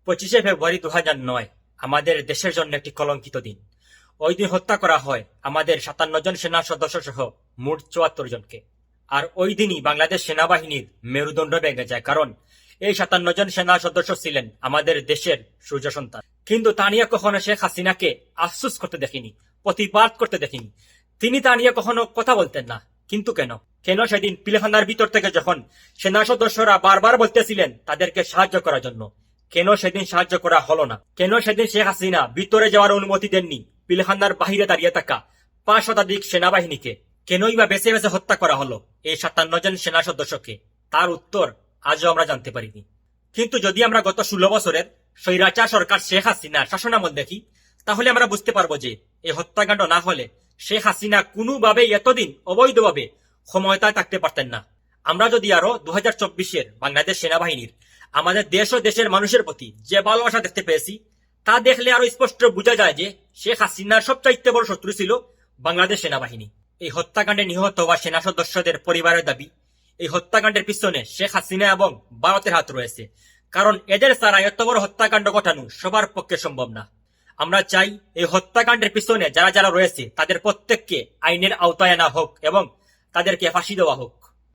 25শে ফেব্রুয়ারি 2009 আমাদের দেশের জন্য একটি কলঙ্কিত দিন। ওই দিন হত্যা করা হয় আমাদের 57 জন সেনা সদস্য সহ মোট 74 জনকে। আর ওই দিনই বাংলাদেশ সেনাবাহিনীর মেরুদণ্ড ভেঙে যায়, কারণ এই 57 জন সেনা সদস্য ছিলেন আমাদের দেশের সূর্য সন্তান। কিন্তু তা নিয়ে কখনো শেখ হাসিনাকে আফসোস করতে দেখিনি, প্রতিবাদ করতে দেখিনি। তিনি তা নিয়ে কখনো কথা বলতেন না। কিন্তু কেন কেন সেদিন পিলখানার ভিতর থেকে যখন সেনা সদস্যরা বারবার বলতেছিলেন তাদেরকে সাহায্য করার জন্য, কেন সেদিন সাহায্য করা হলো না? কেন সেদিন শেখ হাসিনা ভিতরে যাওয়ার অনুমতি দেননি পিলখানার বাহিরে দাঁড়িয়ে থাকা 5 শতাধিক সেনাবাহিনীকে? কেনই বা বেছে বেছে হত্যা করা হলো এই 57 জন সেনা সদস্যকে? তার উত্তর আজও আমরা জানতে পারিনি। কিন্তু যদি আমরা গত 16 বছরের স্বৈরাচার সরকার শেখ হাসিনার শাসনামল দেখি, তাহলে আমরা বুঝতে পারবো যে এই হত্যাকাণ্ড না হলে শেখ হাসিনা কোনোভাবেই এতদিন অবৈধভাবে ক্ষমতায় থাকতে পারতেন না। আমরা যদি আরো 2024-এর বাংলাদেশ সেনাবাহিনীর আমাদের দেশ ও দেশের মানুষের প্রতি যে ভালোবাসা দেখতে পেয়েছি, তা দেখলে আরো স্পষ্ট বোঝা যায় যে শেখ হাসিনার সবচাইতে বড় শত্রু ছিল বাংলাদেশ সেনাবাহিনী। এই হত্যাকাণ্ডে নিহত হওয়া সেনা সদস্যদের পরিবারের দাবি, এই হত্যাকাণ্ডের পিছনে শেখ হাসিনা এবং ভারতের হাত রয়েছে, কারণ এদের ছাড়া এত বড় হত্যাকাণ্ড ঘটানো সবার পক্ষে সম্ভব না। আমরা চাই এই হত্যাকাণ্ডের পিছনে যারা যারা রয়েছে তাদের প্রত্যেককে আইনের আওতায় আনা হোক এবং তাদেরকে ফাঁসি দেওয়া হোক।